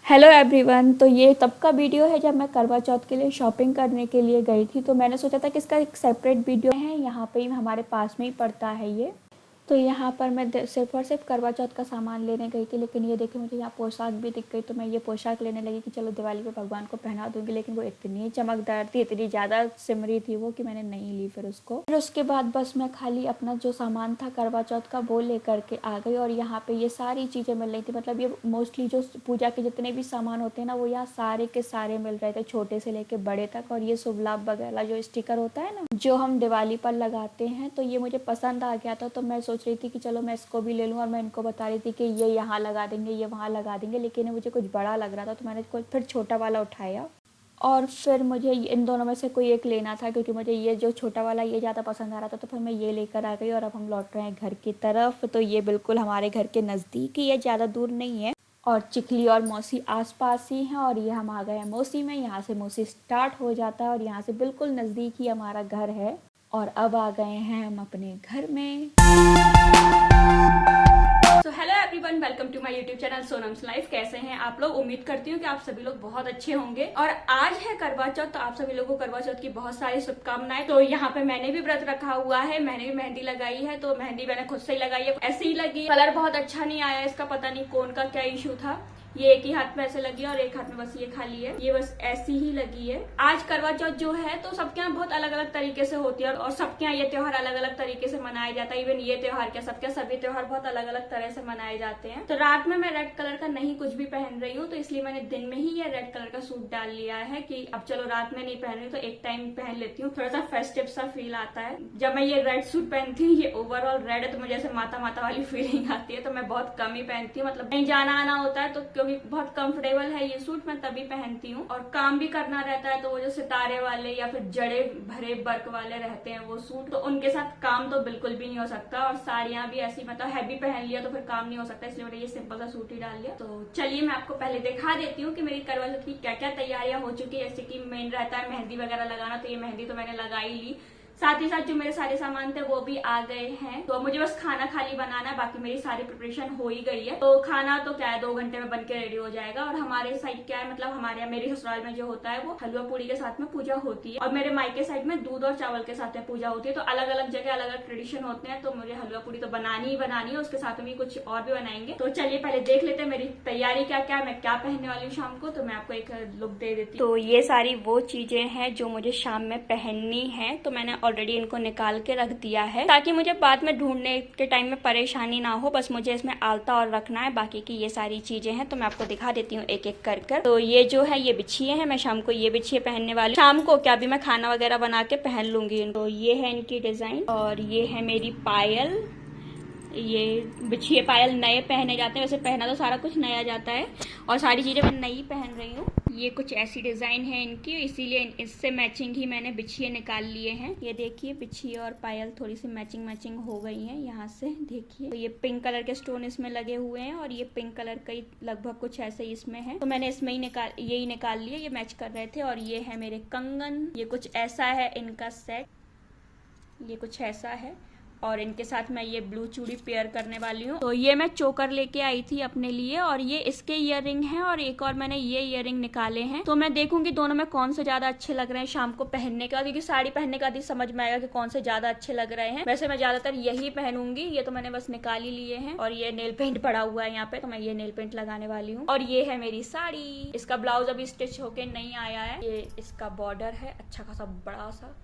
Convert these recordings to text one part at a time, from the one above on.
Hello everyone. तो ये तब का वीडियो है जब मैं करवा चौथ के लिए शॉपिंग करने के लिए गई थी। तो मैंने सोचा था कि इसका एक सेपरेट वीडियो है, यहाँ पे ही हमारे पास में ही पड़ता है ये। तो यहाँ पर मैं सिर्फ और सिर्फ करवा चौथ का सामान लेने गई थी, लेकिन ये देखिए मुझे यहाँ पोशाक भी दिख गई। तो मैं ये पोशाक लेने लगी कि चलो दिवाली पे भगवान को पहना दूंगी, लेकिन वो इतनी चमकदार थी, इतनी ज़्यादा सिमरी थी वो कि मैंने नहीं ली फिर उसको। फिर उसके बाद बस मैं खाली अपना जो सामान था करवा चौथ का वो लेकर के आ गई। और यहाँ पे ये सारी चीज़ें मिल रही थी, मतलब ये मोस्टली जो पूजा के जितने भी सामान होते हैं ना वो यहाँ सारे के सारे मिल रहे थे, छोटे से लेके बड़े तक। और ये शुभ लाभ वगैरह जो स्टिकर होता है ना जो हम दिवाली पर लगाते हैं, तो ये मुझे पसंद आ गया था। तो मैं सोच रही थी कि चलो मैं इसको भी ले लूँ। और मैं इनको बता रही थी कि ये यहाँ लगा देंगे, ये वहाँ लगा देंगे, लेकिन मुझे कुछ बड़ा लग रहा था तो मैंने फिर छोटा वाला उठाया। और फिर मुझे इन दोनों में से कोई एक लेना था, क्योंकि मुझे ये जो छोटा वाला ये ज़्यादा पसंद आ रहा था। तो फिर मैं ये लेकर आ गई और अब हम लौट रहे हैं घर की तरफ। तो ये बिल्कुल हमारे घर के नज़दीक ही है, ज़्यादा दूर नहीं है। और चिखली और मौसी आसपास ही हैं। और ये हम आ गए हैं मौसी में, यहाँ से मौसी स्टार्ट हो जाता है और यहाँ से बिल्कुल नज़दीक ही हमारा घर है। और अब आ गए हैं हम अपने घर में। तो hello everyone, welcome to my YouTube channel Sonam's life. कैसे हैं आप लोग? उम्मीद करती हूँ कि आप सभी लोग बहुत अच्छे होंगे। और आज है करवा चौथ, तो आप सभी लोगों को करवा चौथ की बहुत सारी शुभकामनाएं। तो यहाँ पे मैंने भी व्रत रखा हुआ है, मैंने भी मेहंदी लगाई है। तो मेहंदी मैंने खुद से ही लगाई है, ऐसे ही लगी। कलर बहुत अच्छा नहीं आया इसका, पता नहीं कौन का क्या इशू था। ये एक ही हाथ में ऐसे लगी और एक हाथ में बस ये खाली है, ये बस ऐसी ही लगी है। आज करवा चौथ जो है तो सबके यहाँ बहुत अलग अलग तरीके से होती है और सबके यहाँ ये त्योहार अलग अलग तरीके से मनाया जाता है। इवन ये त्योहार क्या, सबके सभी त्योहार बहुत अलग अलग तरह से मनाए जाते हैं। तो रात में मैं रेड कलर का नहीं कुछ भी पहन रही हूँ, तो इसलिए मैंने दिन में ही ये रेड कलर का सूट डाल लिया है कि अब चलो रात में नहीं पहन रही तो एक टाइम पहन लेती हूँ, थोड़ा सा फेस्टिव सा फील आता है। जब मैं ये रेड सूट पहनती हूँ, ये ओवरऑल रेड है, तो मुझे ऐसे माता माता वाली फीलिंग आती है। तो मैं बहुत कम ही पहनती हूँ, मतलब कहीं जाना आना होता है तो क्योंकि बहुत कंफर्टेबल है ये सूट, मैं तभी पहनती हूँ। और काम भी करना रहता है तो वो जो सितारे वाले या फिर जड़े भरे वर्क वाले रहते हैं वो सूट, तो उनके साथ काम तो बिल्कुल भी नहीं हो सकता। और साड़ियां भी ऐसी मतलब हैवी पहन लिया तो फिर काम नहीं हो सकता, इसलिए मैंने ये सिंपल सा सूट ही डाल लिया। तो चलिए मैं आपको पहले दिखा देती हूँ कि मेरी करवा चौथ की क्या क्या तैयारियां हो चुकी है। जैसे कि मेन रहता है मेहंदी वगैरह लगाना, तो ये मेहंदी तो मैंने लगा ही ली। साथ ही साथ जो मेरे सारे सामान थे वो भी आ गए हैं। तो मुझे बस खाना खाली बनाना है, बाकी मेरी सारी प्रिपरेशन हो ही गई है। तो खाना तो क्या है 2 घंटे में बन के रेडी हो जाएगा। और हमारे साइड क्या है, मतलब हमारे यहाँ मेरी ससुराल में जो होता है वो हलवा पूड़ी के साथ में पूजा होती है, और मेरे मायके साइड में दूध और चावल के साथ में पूजा होती है। तो अलग अलग जगह अलग अलग ट्रेडिशन होते हैं। तो मुझे हलवा पूड़ी तो बनानी ही बनानी है, उसके साथ में कुछ और भी बनाएंगे। तो चलिए पहले देख लेते हैं मेरी तैयारी क्या क्या है, मैं क्या पहनने वाली हूँ शाम को। तो मैं आपको एक लुक दे देती हूँ। तो ये सारी वो चीजें हैं जो मुझे शाम में पहननी है। तो मैंने ऑलरेडी इनको निकाल के रख दिया है ताकि मुझे बाद में ढूंढने के टाइम में परेशानी ना हो। बस मुझे इसमें आलता और रखना है, बाकी की ये सारी चीजें हैं। तो मैं आपको दिखा देती हूँ एक एक कर कर। तो ये जो है ये बिछिए हैं, मैं शाम को ये बिछिए पहनने वाली हूँ। शाम को क्या भी मैं खाना वगैरह बना के पहन लूंगी। तो ये है इनकी डिजाइन, और ये है मेरी पायल। ये बिछिए पायल नए पहने जाते हैं, वैसे पहना तो सारा कुछ नया जाता है, और सारी चीजें मैं नई पहन रही हूँ। ये कुछ ऐसी डिजाइन है इनकी, इसीलिए इससे मैचिंग ही मैंने बिछिए निकाल लिए हैं। ये देखिए बिछिए और पायल थोड़ी सी मैचिंग हो गई है यहाँ से, देखिए। तो ये पिंक कलर के स्टोन इसमें लगे हुए हैं, और ये पिंक कलर का ही लगभग कुछ ऐसे ही इसमें है। तो मैंने इसमें ही यही निकाल लिए, ये मैच कर रहे थे। और ये है मेरे कंगन, ये कुछ ऐसा है इनका सेट, ये कुछ ऐसा है। और इनके साथ मैं ये ब्लू चूड़ी पेयर करने वाली हूँ। तो ये मैं चोकर लेके आई थी अपने लिए, और ये इसके ईयररिंग हैं, और एक और मैंने ये ईयररिंग निकाले हैं। तो मैं देखूंगी दोनों में कौन से ज्यादा अच्छे लग रहे हैं शाम को पहनने के बाद, क्योंकि साड़ी पहनने का भी समझ में आएगा कि कौन से ज्यादा अच्छे लग रहे हैं। वैसे मैं ज्यादातर यही पहनूंगी। ये तो मैंने बस निकाल ही लिए हैं, और ये नेल पेंट पड़ा हुआ है यहाँ पे, तो मैं ये नेल पेंट लगाने वाली हूँ। और ये है मेरी साड़ी, इसका ब्लाउज अभी स्टिच होके नहीं आया है। ये इसका बॉर्डर है अच्छा खासा बड़ा सा,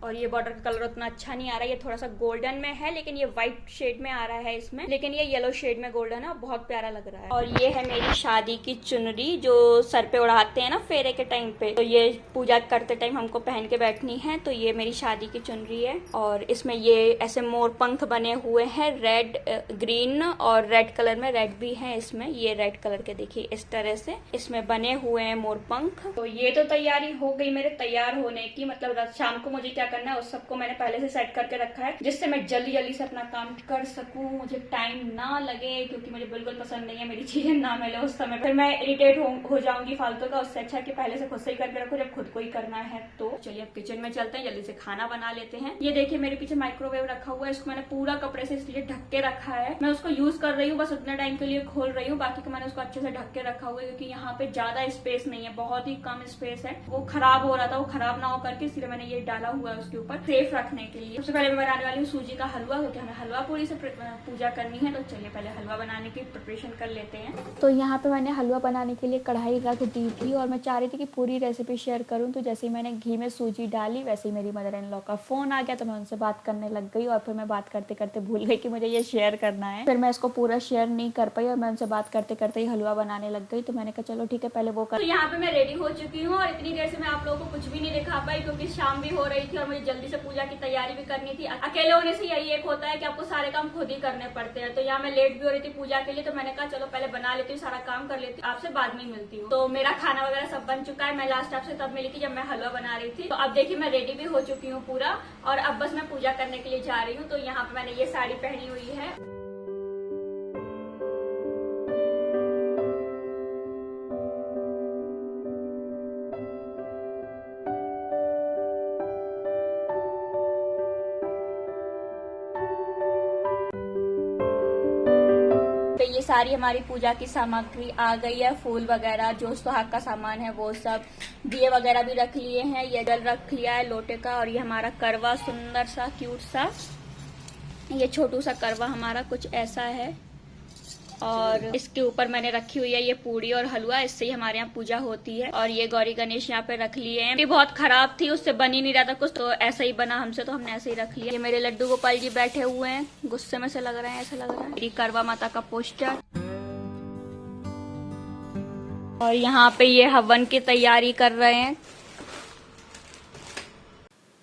और ये बॉर्डर का कलर उतना अच्छा नहीं आ रहा है, ये थोड़ा सा गोल्डन में है, लेकिन ये व्हाइट शेड में आ रहा है इसमें, लेकिन ये येलो शेड में गोल्डन है, बहुत प्यारा लग रहा है। और ये है मेरी शादी की चुनरी जो सर पे उड़ाते हैं ना फेरे के टाइम पे, तो ये पूजा करते टाइम हमको पहन के बैठनी है। तो ये मेरी शादी की चुनरी है, और इसमें ये ऐसे मोर पंख बने हुए हैं, रेड ग्रीन और रेड कलर में, रेड भी है इसमें, ये रेड कलर के देखिए इस तरह से इसमें बने हुए हैं मोर पंख। तो ये तो तैयारी हो गई मेरे तैयार होने की, मतलब शाम को मुझे क्या करना है उस सबको मैंने पहले से सेट करके रखा है, जिससे मैं जल्दी जल्दी से अपना काम कर सकूं, मुझे टाइम ना लगे, क्योंकि मुझे बिल्कुल पसंद नहीं है मेरी चीजें ना मिले उस समय, फिर मैं इरिटेट हो जाऊंगी फालतू का। उससे अच्छा कि पहले से खुद से ही करके रखो जब खुद को ही करना है। तो चलिए अब किचन में चलते हैं, जल्दी से खाना बना लेते हैं। ये देखिए मेरे पीछे माइक्रोवेव रखा हुआ है, इसको मैंने पूरा कपड़े से इसलिए ढक के रखा है। मैं उसको यूज कर रही हूँ, बस उतने टाइम के लिए खोल रही हूँ, बाकी को मैंने उसको अच्छे से ढक के रखा हुआ है, क्योंकि यहाँ पे ज्यादा स्पेस नहीं है, बहुत ही कम स्पेस है। वो खराब हो रहा था, वो खराब ना हो करके इसलिए मैंने ये डाला हुआ है उसके ऊपर सेफ रखने के लिए। सबसे पहले मैं बनाने वाली हूँ सूजी का हलवा, क्योंकि हमें हलवा पूरी से पूजा करनी है। तो चलिए पहले हलवा बनाने की प्रिपरेशन कर लेते हैं। तो यहाँ पे मैंने हलवा बनाने के लिए कढ़ाई रख दी थी और मैं चाह रही थी कि पूरी रेसिपी शेयर करूँ। तो जैसे ही मैंने घी में सूजी डाली वैसे ही मेरी मदर इन लॉ का फोन आ गया, तो मैं उनसे बात करने लग गई और फिर मैं बात करते करते भूल गई कि मुझे ये शेयर करना है। फिर मैं इसको पूरा शेयर नहीं कर पाई और मैं उनसे बात करते करते ही हलवा बनाने लग गई। तो मैंने कहा चलो ठीक है पहले वो कर। तो यहाँ पे मैं रेडी हो चुकी हूँ और इतनी देर से मैं आप लोगों को कुछ भी नहीं दिखा पाई, क्योंकि शाम भी हो रही थी और मुझे जल्दी से पूजा की तैयारी भी करनी थी। अकेले होने से यही एक होता है कि आपको सारे काम खुद ही करने पड़ते हैं। तो यहाँ मैं लेट भी हो रही थी पूजा के लिए, तो मैंने कहा चलो पहले बना लेती हूँ, सारा काम कर लेती हूँ, आपसे बाद में मिलती हूँ। तो मेरा खाना वगैरह सब बन चुका है। मैं लास्ट आपसे तब मिली थी जब मैं हलवा बना रही थी। तो अब देखिए मैं रेडी भी हो चुकी हूँ पूरा, और अब बस मैं पूजा करने के लिए जा रही हूँ। तो यहाँ पे मैंने ये साड़ी पहनी हुई है। तो ये सारी हमारी पूजा की सामग्री आ गई है, फूल वगैरह जो सुहाग का सामान है वो सब, दिए वगैरह भी रख लिए हैं, ये जल रख लिया है लोटे का, और ये हमारा करवा सुंदर सा क्यूट सा, ये छोटू सा करवा हमारा कुछ ऐसा है। और इसके ऊपर मैंने रखी हुई है ये पूड़ी और हलवा, इससे ही हमारे यहाँ पूजा होती है। और ये गौरी गणेश यहाँ पे रख लिए हैं, ये बहुत खराब थी, उससे बन ही नहीं रहा था कुछ, तो ऐसा ही बना हमसे, तो हमने ऐसे ही रख लिया। ये मेरे लड्डू गोपाल जी बैठे हुए हैं, गुस्से में से लग रहे हैं, ऐसा लग रहा है। मेरी करवा माता का पोस्टर, और यहाँ पे ये हवन की तैयारी कर रहे हैं।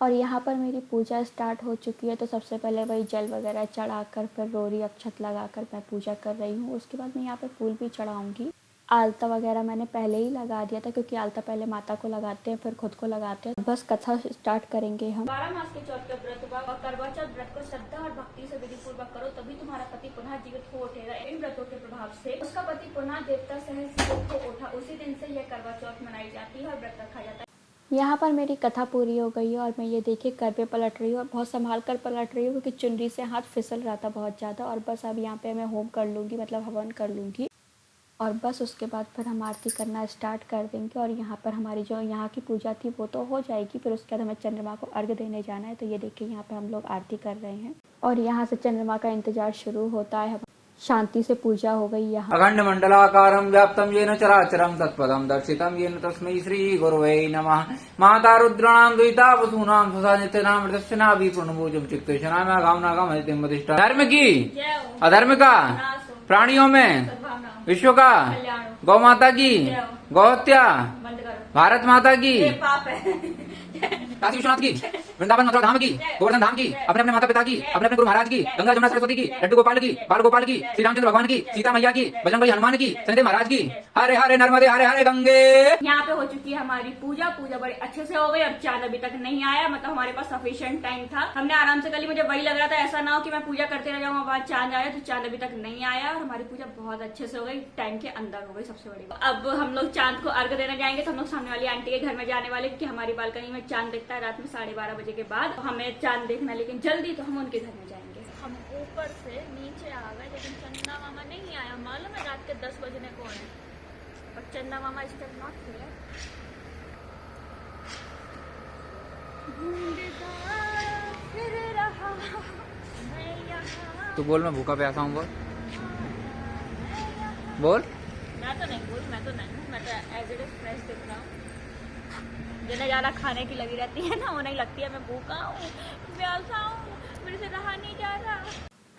और यहाँ पर मेरी पूजा स्टार्ट हो चुकी है। तो सबसे पहले वही जल वगैरह चढ़ाकर फिर रोरी अक्षत लगाकर मैं पूजा कर रही हूँ। उसके बाद मैं यहाँ पे फूल भी चढ़ाऊंगी। आलता वगैरह मैंने पहले ही लगा दिया था, क्योंकि आलता पहले माता को लगाते हैं फिर खुद को लगाते हैं। बस कथा स्टार्ट करेंगे हम। 12 मास के चौथ का व्रत हुआ, और करवा चौथ व्रत को श्रद्धा और भक्ति से विधि पूर्वक करो, तभी तुम्हारा पति पुनः जीवित हो उठेगा। इन व्रतों के प्रभाव से उसका पति पुनः देवता सहित जीवित हो उठा। उसी दिन से यह करवा चौथ मनाई जाती है और व्रत रखा जाता है। यहाँ पर मेरी कथा पूरी हो गई है और मैं ये देखिए कर पे पलट रही हूँ, और बहुत संभाल कर पलट रही हूँ, क्योंकि चुनरी से हाथ फिसल रहा था बहुत ज़्यादा। और बस अब यहाँ पे मैं होम कर लूँगी, मतलब हवन कर लूँगी, और बस उसके बाद फिर हम आरती करना स्टार्ट कर देंगे। और यहाँ पर हमारी जो यहाँ की पूजा थी वो तो हो जाएगी, फिर उसके बाद हमें चंद्रमा को अर्घ देने जाना है। तो ये देखिए यहाँ पे हम लोग आरती कर रहे हैं, और यहाँ से चंद्रमा का इंतजार शुरू होता है। शांति से पूजा हो गई यहाँ। अखंड मंडलाकारं व्याप्तं येन चराचरं तत्पदं दर्शितं येन तस्मै श्री गुरवे नमः। माता रुद्राणां द्वैता वसूनां सुधा नित्यनां मृतस्य नाभि पूर्णभुजं चित्तेशनां गावनागम हरितिमधिष्ठा। धर्म की, अधर्म का, प्राणियों में, विश्व का, गौ माता की, गौहत्या, भारत माता की, काशी विश्वनाथ की, वृंदावन मथुरा धाम की, गोवर्धन धाम की, अपने अपने माता पिता की, अपने अपने गुरु महाराज की, गंगा जमुना सरस्वती की, लड्डू गोपाल की, बाल गोपाल की, श्री रामचंद्र भगवान की, सीता मैया की, बजरंगबली हनुमान की, शनिदेव महाराज की, हरे हरे नर्मदे हरे हरे गंगे। यहाँ पे हो चुकी है हमारी पूजा बड़े अच्छे से हो गई। अब चांद अभी तक नहीं आया, मतलब हमारे पास सफिशिएंट टाइम था, हमने आराम से कर ली। मुझे वही लग रहा था, ऐसा ना हो कि मैं पूजा करते रह जाऊँ बाद चांद आया, तो चांद अभी तक नहीं आया और हमारी पूजा बहुत अच्छे से हो गई, टाइम के अंदर हो गई। सबसे बड़ी बात, अब हम लोग चांद को अर्घ देने जाएंगे, तो हम लोग सामने वाली आंटी के घर में जाने वाले, क्योंकि हमारी बालकनी में चांद दिखता है रात में 12:30 बजे के बाद। तो हमें चांद देखना लेकिन जल्दी, तो हम उनके घर में जाएंगे। हम ऊपर से नीचे आ गए, लेकिन चंदा मामा नहीं आया। मालूम है रात के 10 बजने को है, और चंदा मामा स्टिल नॉट हियर। तू बोल, मैं भूखा प्यासा हूँ। बोल बोल। मैं तो नहीं मैं तो एज इट इज फ्रेश दिख रहा हूँ। जिन्हें ज्यादा खाने की लगी रहती है ना, उन्हें लगती है मैं भूखा हूँ, प्यासा हूँ, मेरे से रहा नहीं जा रहा।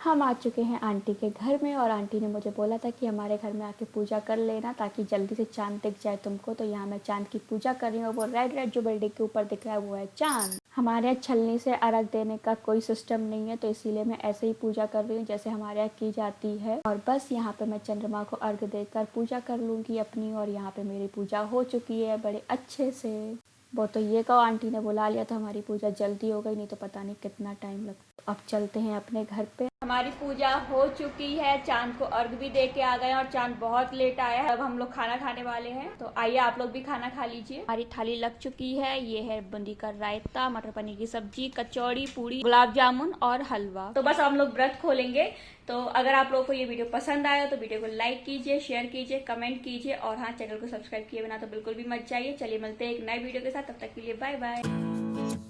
हम आ चुके हैं आंटी के घर में, और आंटी ने मुझे बोला था कि हमारे घर में आके पूजा कर लेना, ताकि जल्दी से चांद दिख जाए तुमको। तो यहाँ मैं चांद की पूजा कर रही हूँ। वो रेड रेड जो बिल्डिंग के ऊपर दिख रहा है वो है चांद। हमारे यहाँ छलनी से अर्घ देने का कोई सिस्टम नहीं है, तो इसीलिए मैं ऐसे ही पूजा कर रही हूँ जैसे हमारे यहाँ की जाती है। और बस यहाँ पे मैं चंद्रमा को अर्घ देकर पूजा कर लूँगी अपनी, और यहाँ पे मेरी पूजा हो चुकी है बड़े अच्छे से। वो तो ये कहो आंटी ने बुला लिया तो हमारी पूजा जल्दी हो गई, नहीं तो पता नहीं कितना टाइम लगता। अब चलते हैं अपने घर पे। हमारी पूजा हो चुकी है, चांद को अर्घ भी दे के आ गए और चांद बहुत लेट आया है। अब हम लोग खाना खाने वाले हैं, तो आइए आप लोग भी खाना खा लीजिए। हमारी थाली लग चुकी है। ये है बूंदी का रायता, मटर पनीर की सब्जी, कचौड़ी, पूरी, गुलाब जामुन और हलवा। तो बस हम लोग व्रत खोलेंगे। तो अगर आप लोगों को ये वीडियो पसंद आया तो वीडियो को लाइक कीजिए, शेयर कीजिए, कमेंट कीजिए और हाँ, चैनल को सब्सक्राइब किए बिना तो बिल्कुल भी मत जाइए। चलिए मिलते हैं एक नए वीडियो के साथ, तब तक के लिए बाय बाय।